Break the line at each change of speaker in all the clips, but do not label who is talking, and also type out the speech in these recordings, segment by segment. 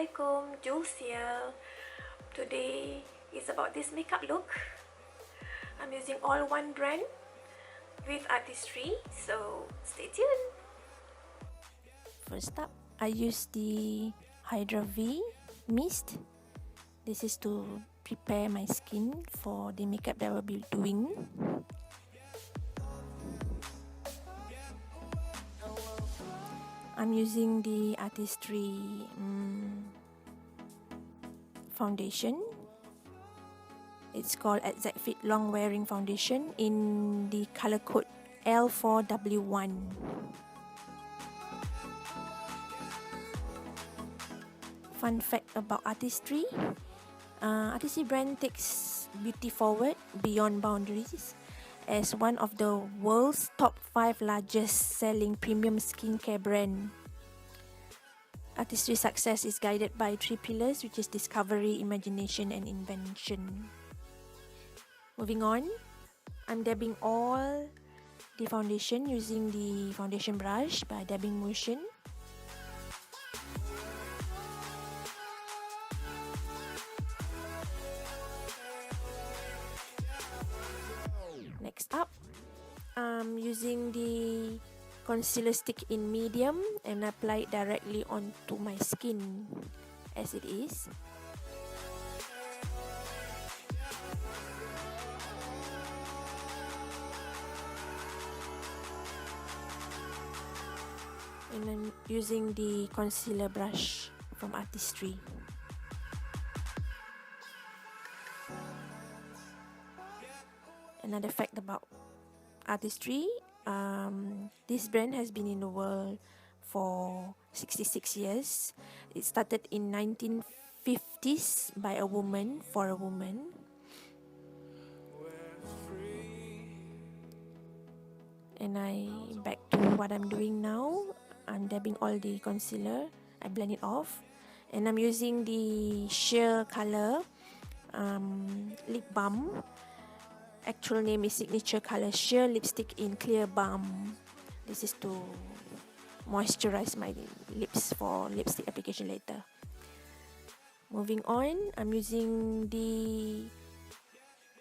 Assalamualaikum, Juls here. Today is about this makeup look. I'm using all one brand with Artistry, so stay tuned.
First up, I use the Hydra-V mist. This is to prepare my skin for the makeup that I will be doing. I'm using the Artistry foundation. It's called JulsDsweet Longwearing foundation in the color code L4W1. Fun fact about Artistry. Artistry brand takes beauty forward beyond boundaries as one of the world's top 5 largest selling premium skincare brand. Artistry's success is guided by 3 pillars, which is discovery, imagination, and invention. Moving on, I'm dabbing all the foundation using the foundation brush by dabbing motion. Next up, I'm using the concealer stick in medium and apply it directly onto my skin as it is. And I'm using the concealer brush from Artistry. Another fact about Artistry, this brand has been in the world for 66 years. It started in 1950s by a woman for a woman. And back to what I'm doing now. I'm dabbing all the concealer. I blend it off. And I'm using the sheer color lip balm. Actual name is Signature Color Sheer Lipstick in Clear Balm. This is to moisturize my lips for lipstick application later. Moving on, I'm using the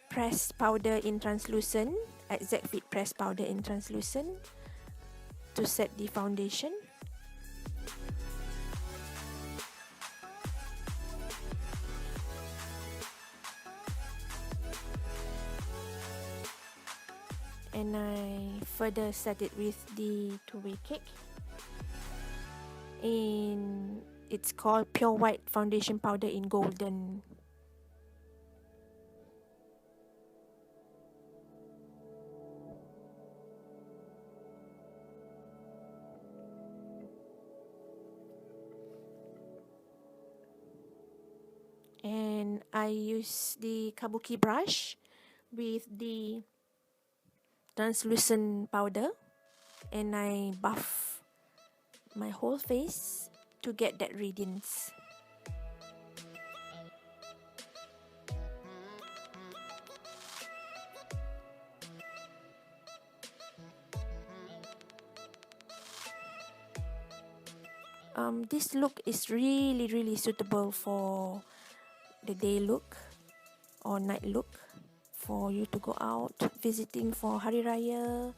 pressed powder in translucent, JulsDsweet pressed powder in translucent to set the foundation. And I further set it with the two-way cake. And it's called Pure White Foundation Powder in Golden. And I use the kabuki brush with the translucent powder, and I buff my whole face to get that radiance. This look is really suitable for the day look or night look, for you to go out visiting for Hari Raya.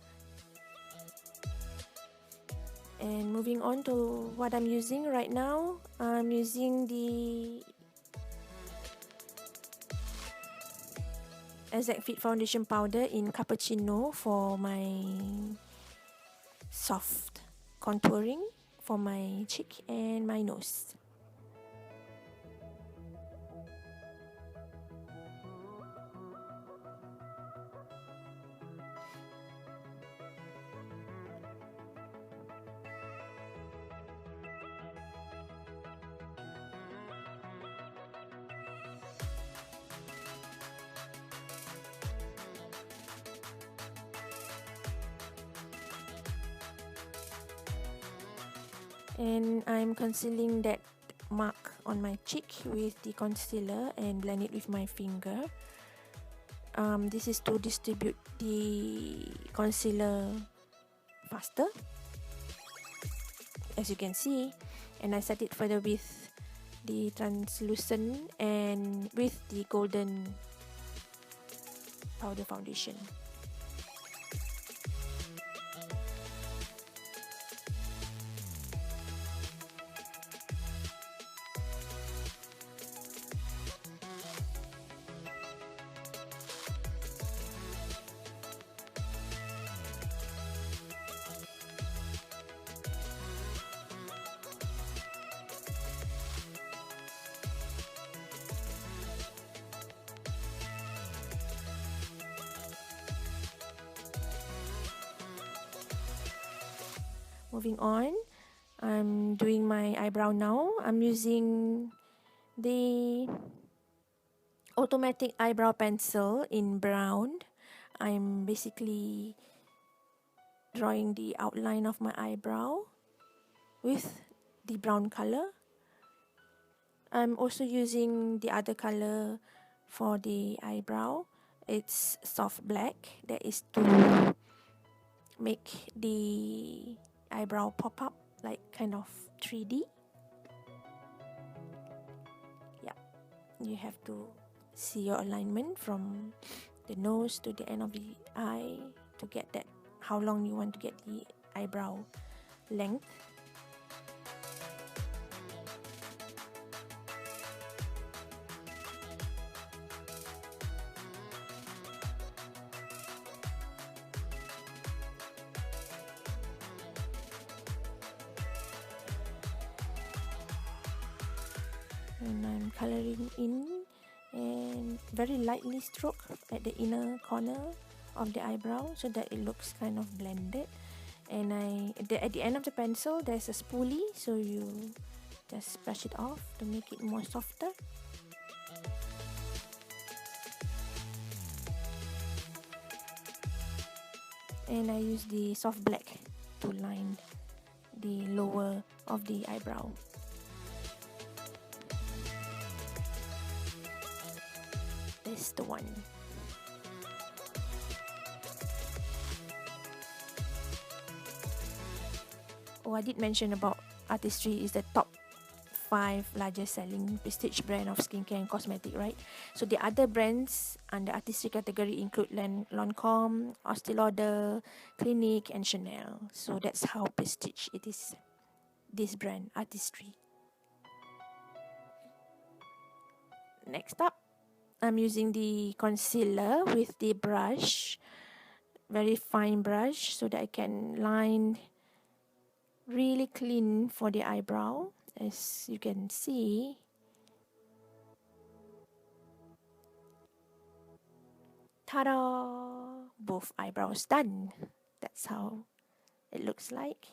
And moving on to what I'm using right now, I'm using the JulsDsweet foundation powder in Cappaccino for my soft contouring for my cheek and my nose. And I'm concealing that mark on my cheek with the concealer and blend it with my finger. This is to distribute the concealer faster, as you can see. And I set it further with the translucent and with the golden powder foundation. Moving on, I'm doing my eyebrow now. I'm using the automatic eyebrow pencil in brown. I'm basically drawing the outline of my eyebrow with the brown color. I'm also using the other color for the eyebrow. It's soft black. That is to make the eyebrow pop up like kind of 3D. Yeah, you have to see your alignment from the nose to the end of the eye to get that how long you want to get the eyebrow length. And I'm coloring in and very lightly stroke at the inner corner of the eyebrow so that it looks kind of blended. And at the end of the pencil there's a spoolie, so you just brush it off to make it more softer. And I use the soft black to line the lower of the eyebrow. This is the one. Oh, I did mention about Artistry is the top 5 largest selling prestige brand of skincare and cosmetic, right? So the other brands under Artistry category include Lancome, Estee Lauder, Clinique, and Chanel. So that's how prestige it is. This brand, Artistry. Next up, I'm using the concealer with the brush, very fine brush, so that I can line really clean for the eyebrow. As you can see, ta-da! Both eyebrows done. That's how it looks like.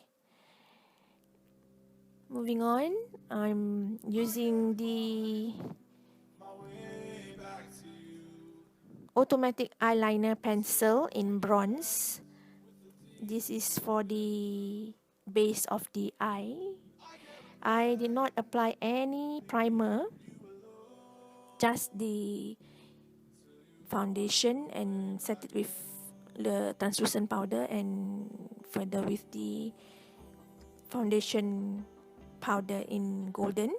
Moving on, I'm using the automatic eyeliner pencil in bronze. This is for the base of the eye. I did not apply any primer, just the foundation, and set it with the translucent powder and further with the foundation powder in golden.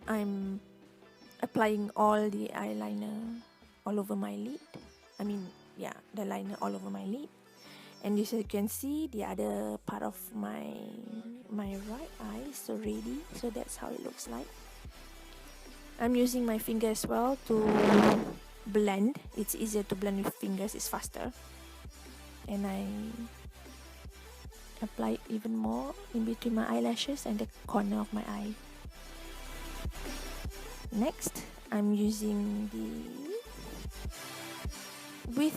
I'm applying all the eyeliner all over my lid. The liner all over my lid. And as you can see, the other part of my right eye is already. So that's how it looks like. I'm using my finger as well to blend. It's easier to blend with fingers, it's faster. And I apply even more in between my eyelashes and the corner of my eye. Next, I'm using with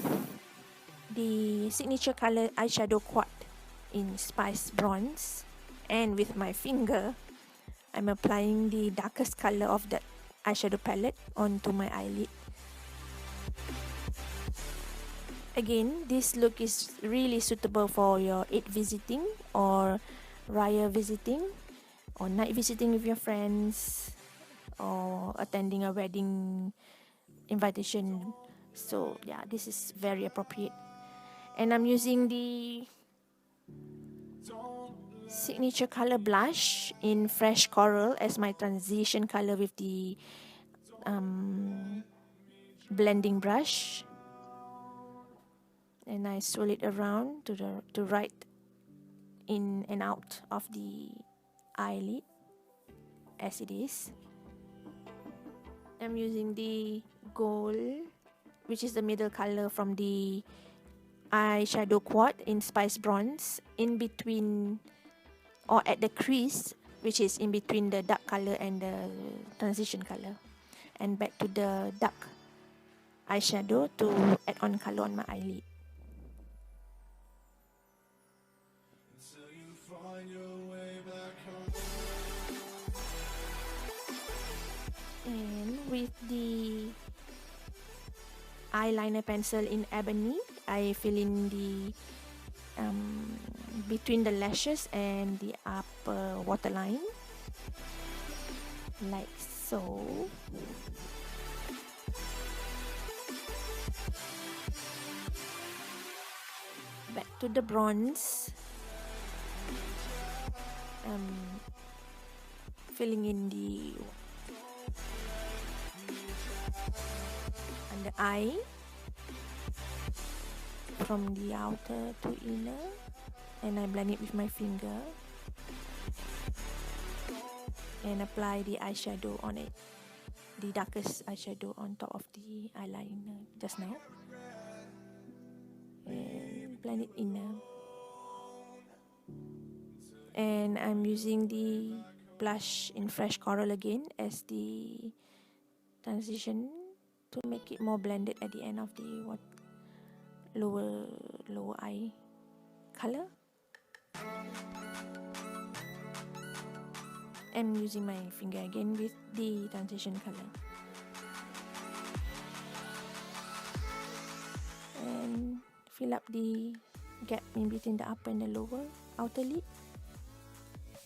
the signature color eyeshadow quad in Spice Bronze, and with my finger, I'm applying the darkest color of that eyeshadow palette onto my eyelid. Again, this look is really suitable for your Eid visiting or Raya visiting or night visiting with your friends or attending a wedding invitation. So yeah, this is very appropriate And I'm using the signature color blush in Fresh Coral as my transition color with the blending brush. And I swirl it around to right in and out of the eyelid as it is. I'm using the gold, which is the middle color from the eyeshadow quad in Spice Bronze, in between or at the crease, which is in between the dark color and the transition color, and back to the dark eyeshadow to add on color on my eyelid. And with the eyeliner pencil in Ebony, I fill in the between the lashes and the upper waterline, like so. Back to the bronze, filling in the under eye from the outer to inner, and I blend it with my finger and apply the eyeshadow on it, the darkest eyeshadow on top of the eyeliner just now, and blend it inner. And I'm using the blush in Fresh Coral again as the transition to make it more blended at the end of the lower eye color. I'm using my finger again with the transition color. And fill up the gap in between the upper and the lower outer lid.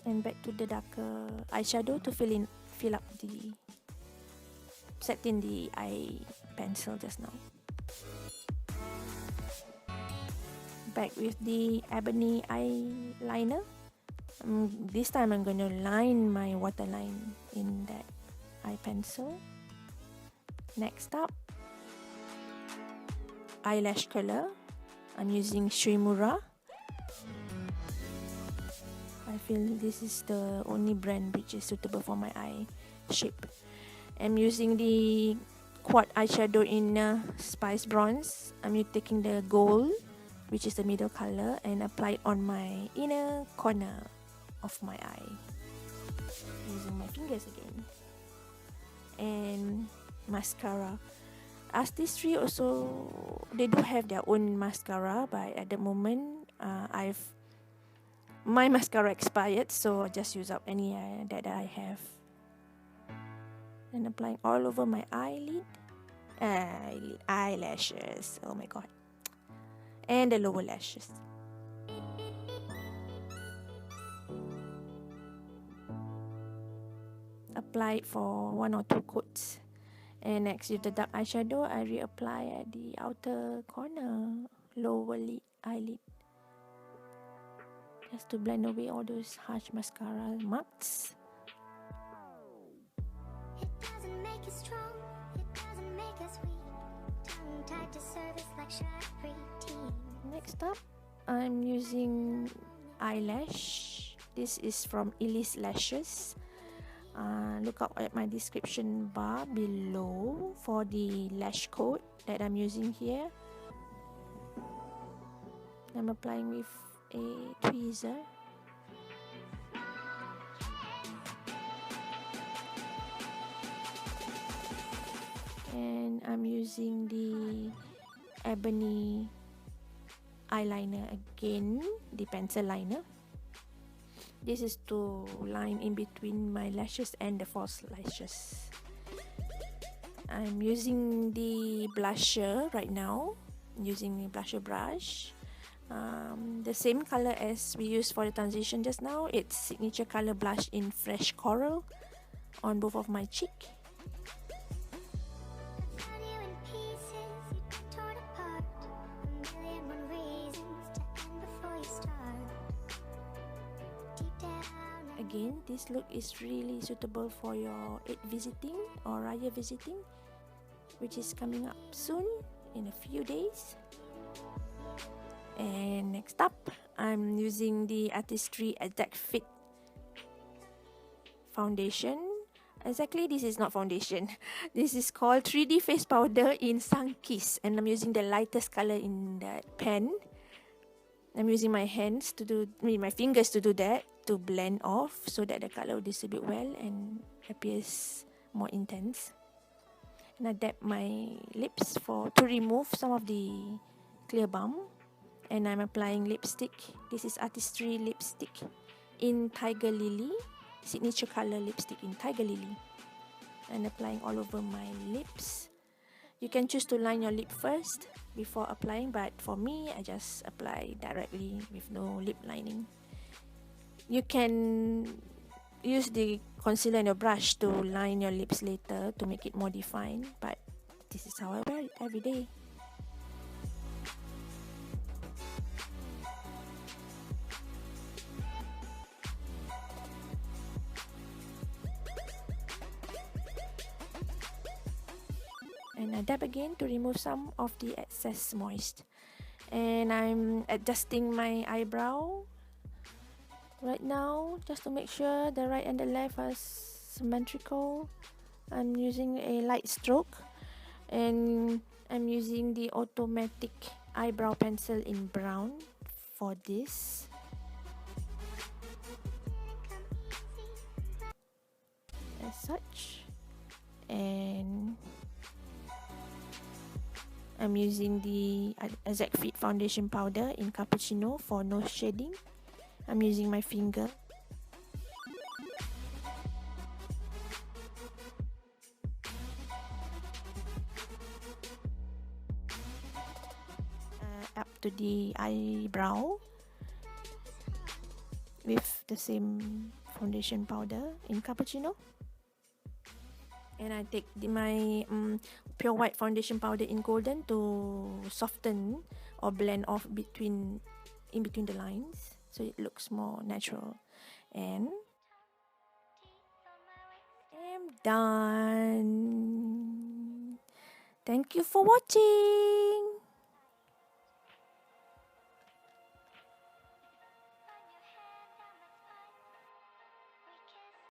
And back to the darker eyeshadow to fill up the set in the eye pencil just now. Back with the Ebony eyeliner. This time I'm going to line my waterline in that eye pencil. Next up, eyelash color. I'm using Shimura. I feel this is the only brand which is suitable for my eye shape. I'm using the quad eyeshadow in Spice Bronze. I'm taking the gold, which is the middle color, and apply it on my inner corner of my eye using my fingers again. And mascara. Artistry also, they do have their own mascara, but at the moment my mascara expired, so I just use up any that I have. And applying all over my eyelashes. Oh my god. And the lower lashes. Apply it for 1 or 2 coats. And next with the dark eyeshadow, I reapply at the outer corner, lower eyelid, just to blend away all those harsh mascara marks. It doesn't make you strong, it doesn't make us weak. Tongue tied to service like sharp tea. Next up, I'm using eyelash. This is from Elise Lashes. Look out at my description bar below for the lash code that I'm using here. I'm applying with a tweezer. And I'm using the Ebony eyeliner again, the pencil liner. This is to line in between my lashes and the false lashes. I'm using the blusher right now, using the blusher brush. The same color as we used for the transition just now. It's signature color blush in Fresh Coral on both of my cheek. again, this look is really suitable for your Eid visiting or Raya visiting, which is coming up soon in a few days. And next up, I'm using the Artistry Exact Fit foundation. Exactly, this is not foundation. This is called 3D face powder in Sunkissed, and I'm using the lightest color in that pen. I'm using my hands to do, my fingers to do that, to blend off so that the color will distribute well and appears more intense. And I dab my lips to remove some of the clear bump. And I'm applying lipstick. This is Artistry lipstick in Tiger Lily, signature color lipstick in Tiger Lily. And applying all over my lips. You can choose to line your lip first before applying, but for me, I just apply directly with no lip lining. You can use the concealer and your brush to line your lips later to make it more defined, but this is how I wear it every day. And I dab again to remove some of the excess moist. And I'm adjusting my eyebrow right now just to make sure the right and the left are symmetrical. I'm using a light stroke, and I'm using the automatic eyebrow pencil in brown for this. As such. And I'm using the Exact Fit foundation powder in Cappaccino for nose shading. I'm using my finger. Up to the eyebrow with the same foundation powder in Cappaccino. And I take my pure white foundation powder in golden to soften or blend off in between the lines so it looks more natural. And I'm done. Thank you for watching.